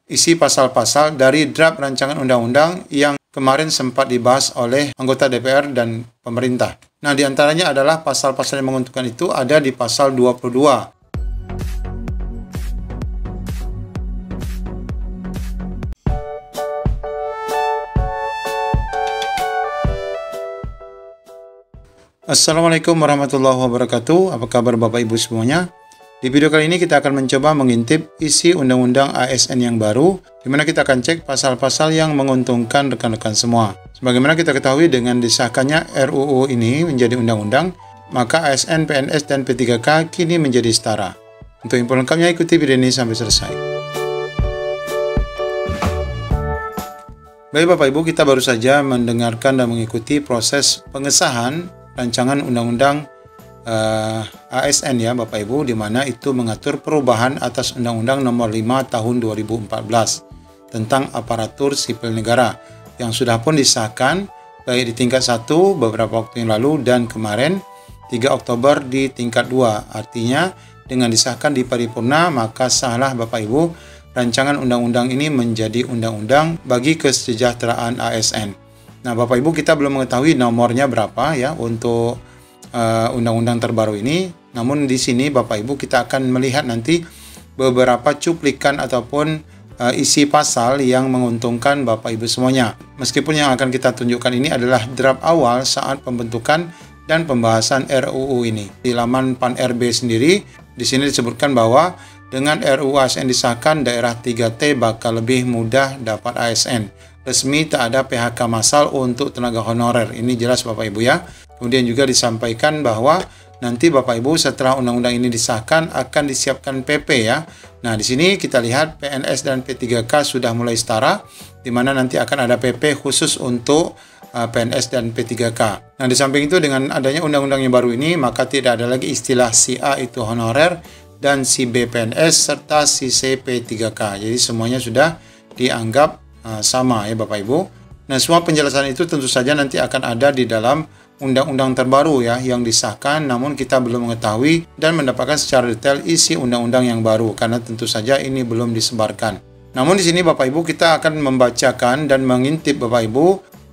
isi pasal-pasal dari draft rancangan undang-undang yang kemarin sempat dibahas oleh anggota DPR dan pemerintah. Nah, diantaranya adalah pasal-pasal yang menguntungkan itu ada di pasal 22. Assalamualaikum warahmatullahi wabarakatuh. Apa kabar Bapak Ibu semuanya? Di video kali ini kita akan mencoba mengintip isi Undang-Undang ASN yang baru, di mana kita akan cek pasal-pasal yang menguntungkan rekan-rekan semua. Sebagaimana kita ketahui dengan disahkannya RUU ini menjadi undang-undang, maka ASN, PNS, dan P3K kini menjadi setara. Untuk info lengkapnya ikuti video ini sampai selesai. Baik Bapak Ibu, kita baru saja mendengarkan dan mengikuti proses pengesahan rancangan undang-undang ASN ya Bapak Ibu, di mana itu mengatur perubahan atas Undang-Undang Nomor 5 Tahun 2014 tentang aparatur sipil negara yang sudah pun disahkan baik di tingkat 1 beberapa waktu yang lalu dan kemarin 3 Oktober di tingkat 2. Artinya dengan disahkan di paripurna maka sahlah Bapak Ibu rancangan undang-undang ini menjadi undang-undang bagi kesejahteraan ASN. Nah, Bapak Ibu, kita belum mengetahui nomornya berapa ya untuk undang-undang terbaru ini. Namun di sini Bapak Ibu kita akan melihat nanti beberapa cuplikan ataupun isi pasal yang menguntungkan Bapak Ibu semuanya. Meskipun yang akan kita tunjukkan ini adalah draft awal saat pembentukan dan pembahasan RUU ini. Di laman PAN-RB sendiri di sini disebutkan bahwa dengan RUU ASN disahkan, daerah 3T bakal lebih mudah dapat ASN. Resmi tak ada PHK massal untuk tenaga honorer. Ini jelas Bapak Ibu ya. Kemudian juga disampaikan bahwa nanti Bapak Ibu setelah undang-undang ini disahkan akan disiapkan PP ya. Nah, di sini kita lihat PNS dan P3K sudah mulai setara, di mana nanti akan ada PP khusus untuk PNS dan P3K. Nah, di samping itu dengan adanya undang-undang yang baru ini, maka tidak ada lagi istilah si A itu honorer dan si B PNS serta si C P3K. Jadi semuanya sudah dianggap sama ya Bapak Ibu. Nah, semua penjelasan itu tentu saja nanti akan ada di dalam undang-undang terbaru ya yang disahkan, namun kita belum mengetahui dan mendapatkan secara detail isi undang-undang yang baru karena tentu saja ini belum disebarkan. Namun di sini Bapak Ibu kita akan membacakan dan mengintip Bapak Ibu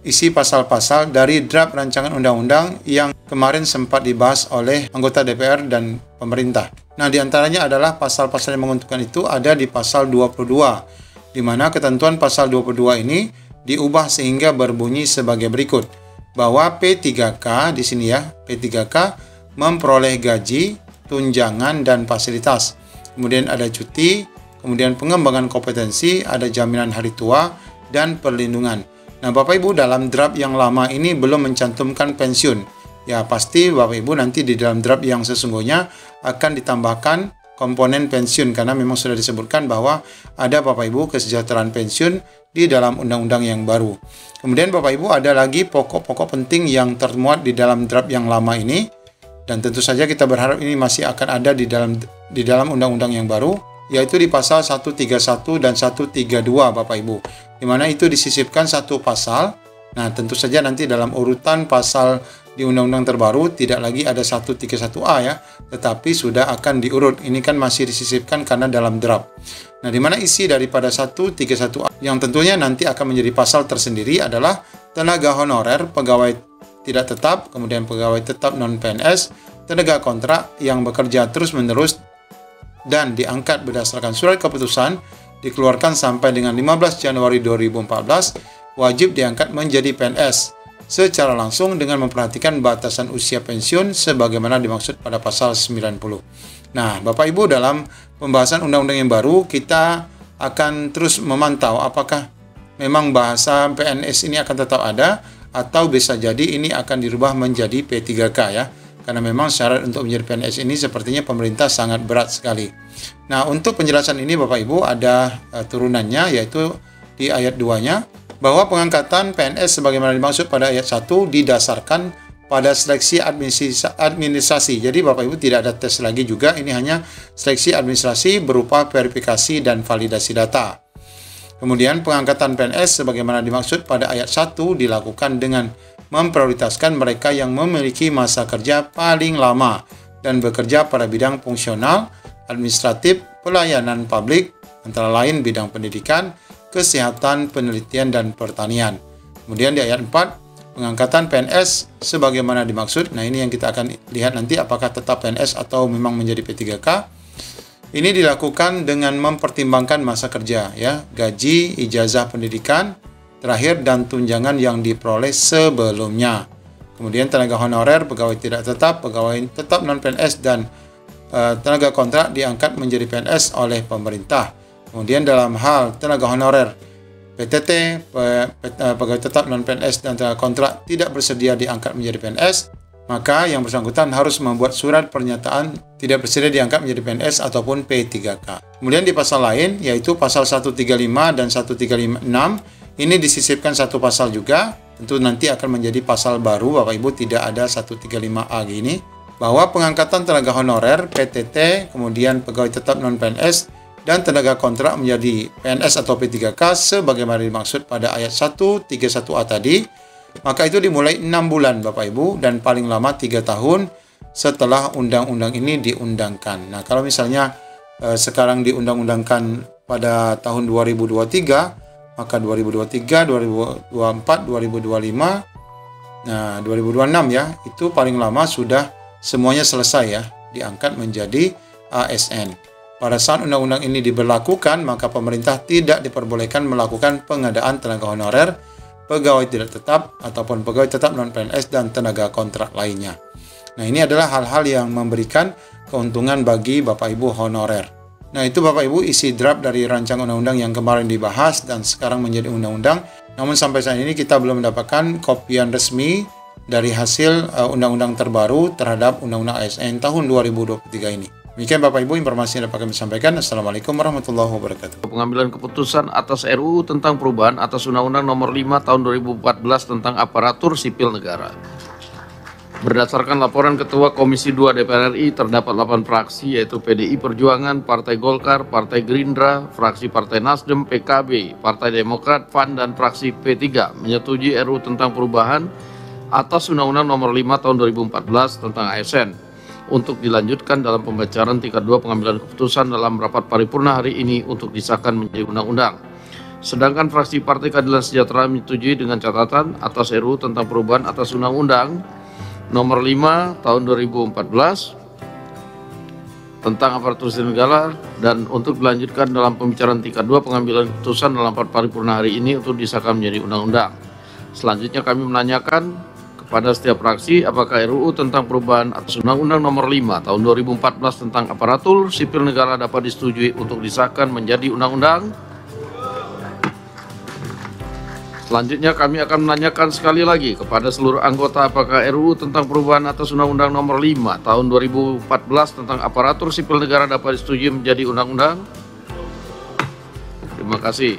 isi pasal-pasal dari draft rancangan undang-undang yang kemarin sempat dibahas oleh anggota DPR dan pemerintah. Nah, diantaranya adalah pasal-pasal yang menguntungkan itu ada di pasal 22. Di mana ketentuan pasal 22 ini diubah sehingga berbunyi sebagai berikut, bahwa P3K di sini ya, P3K memperoleh gaji, tunjangan dan fasilitas. Kemudian ada cuti, kemudian pengembangan kompetensi, ada jaminan hari tua dan perlindungan. Nah, Bapak Ibu dalam draft yang lama ini belum mencantumkan pensiun. Ya, pasti Bapak Ibu nanti di dalam draft yang sesungguhnya akan ditambahkan komponen pensiun karena memang sudah disebutkan bahwa ada Bapak Ibu kesejahteraan pensiun di dalam undang-undang yang baru. Kemudian Bapak Ibu ada lagi pokok-pokok penting yang termuat di dalam draft yang lama ini, dan tentu saja kita berharap ini masih akan ada di dalam undang-undang yang baru, yaitu di pasal 131 dan 132 Bapak Ibu, di mana itu disisipkan satu pasal. Nah, tentu saja nanti dalam urutan pasal di undang-undang terbaru tidak lagi ada 131A ya, tetapi sudah akan diurut. Ini kan masih disisipkan karena dalam draft. Nah, di mana isi daripada 131A yang tentunya nanti akan menjadi pasal tersendiri adalah tenaga honorer, pegawai tidak tetap, kemudian pegawai tetap non-PNS, tenaga kontrak yang bekerja terus-menerus dan diangkat berdasarkan surat keputusan dikeluarkan sampai dengan 15 Januari 2014 wajib diangkat menjadi PNS secara langsung dengan memperhatikan batasan usia pensiun sebagaimana dimaksud pada pasal 90. Nah, Bapak Ibu dalam pembahasan undang-undang yang baru kita akan terus memantau apakah memang bahasa PNS ini akan tetap ada atau bisa jadi ini akan dirubah menjadi P3K ya. Karena memang syarat untuk menjadi PNS ini sepertinya pemerintah sangat berat sekali. Nah, untuk penjelasan ini Bapak Ibu ada turunannya yaitu di ayat 2-nya, bahwa pengangkatan PNS sebagaimana dimaksud pada ayat 1 didasarkan pada seleksi administrasi. Jadi Bapak Ibu tidak ada tes lagi juga, ini hanya seleksi administrasi berupa verifikasi dan validasi data. Kemudian pengangkatan PNS sebagaimana dimaksud pada ayat 1 dilakukan dengan memprioritaskan mereka yang memiliki masa kerja paling lama dan bekerja pada bidang fungsional, administratif, pelayanan publik, antara lain bidang pendidikan, kesehatan, penelitian, dan pertanian. Kemudian di ayat 4, pengangkatan PNS sebagaimana dimaksud. Nah, ini yang kita akan lihat nanti apakah tetap PNS atau memang menjadi P3K. Ini dilakukan dengan mempertimbangkan masa kerja, ya, gaji, ijazah pendidikan terakhir, dan tunjangan yang diperoleh sebelumnya. Kemudian tenaga honorer, pegawai tidak tetap, pegawai tetap non-PNS, dan tenaga kontrak diangkat menjadi PNS oleh pemerintah. Kemudian dalam hal tenaga honorer, PTT, pegawai tetap non-PNS, dan tenaga kontrak tidak bersedia diangkat menjadi PNS, maka yang bersangkutan harus membuat surat pernyataan tidak bersedia diangkat menjadi PNS ataupun P3K. Kemudian di pasal lain, yaitu pasal 135 dan 136, ini disisipkan satu pasal juga, tentu nanti akan menjadi pasal baru, Bapak Ibu, tidak ada 135A gini, bahwa pengangkatan tenaga honorer, PTT, kemudian pegawai tetap non-PNS, dan tenaga kontrak menjadi PNS atau P3K sebagaimana dimaksud pada ayat 131A tadi, maka itu dimulai 6 bulan Bapak Ibu, dan paling lama 3 tahun setelah undang-undang ini diundangkan. Nah, kalau misalnya sekarang diundang-undangkan pada tahun 2023, maka 2023, 2024, 2025, nah 2026 ya, itu paling lama sudah semuanya selesai ya, diangkat menjadi ASN. Pada saat undang-undang ini diberlakukan, maka pemerintah tidak diperbolehkan melakukan pengadaan tenaga honorer, pegawai tidak tetap, ataupun pegawai tetap non-PNS, dan tenaga kontrak lainnya. Nah, ini adalah hal-hal yang memberikan keuntungan bagi Bapak Ibu honorer. Nah, itu Bapak Ibu isi draft dari rancangan undang-undang yang kemarin dibahas dan sekarang menjadi undang-undang. Namun sampai saat ini kita belum mendapatkan kopian resmi dari hasil undang-undang terbaru terhadap Undang-Undang ASN tahun 2023 ini. Demikian Bapak Ibu informasi yang dapat kami sampaikan. Assalamualaikum warahmatullahi wabarakatuh. Pengambilan keputusan atas RUU tentang perubahan atas Undang-Undang Nomor 5 Tahun 2014 tentang Aparatur Sipil Negara. Berdasarkan laporan Ketua Komisi 2 DPR RI, terdapat 8 fraksi yaitu PDI Perjuangan, Partai Golkar, Partai Gerindra, fraksi Partai Nasdem, PKB, Partai Demokrat, PAN, dan fraksi P3 menyetujui RUU tentang perubahan atas Undang-Undang Nomor 5 Tahun 2014 tentang ASN untuk dilanjutkan dalam pembacaan tingkat 2 pengambilan keputusan dalam rapat paripurna hari ini untuk disahkan menjadi undang-undang. Sedangkan fraksi Partai Keadilan Sejahtera menyetujui dengan catatan atas RUU tentang perubahan atas Undang-Undang Nomor 5 Tahun 2014 tentang aparatur sipil negara dan untuk dilanjutkan dalam pembicaraan tingkat 2 pengambilan keputusan dalam rapat paripurna hari ini untuk disahkan menjadi undang-undang. Selanjutnya kami menanyakan kepada setiap fraksi apakah RUU tentang perubahan atas Undang-Undang Nomor 5 Tahun 2014 tentang aparatur sipil negara dapat disetujui untuk disahkan menjadi undang-undang. Selanjutnya kami akan menanyakan sekali lagi kepada seluruh anggota apakah RUU tentang perubahan atas Undang-Undang Nomor 5 Tahun 2014 tentang aparatur sipil negara dapat disetujui menjadi undang-undang. Terima kasih.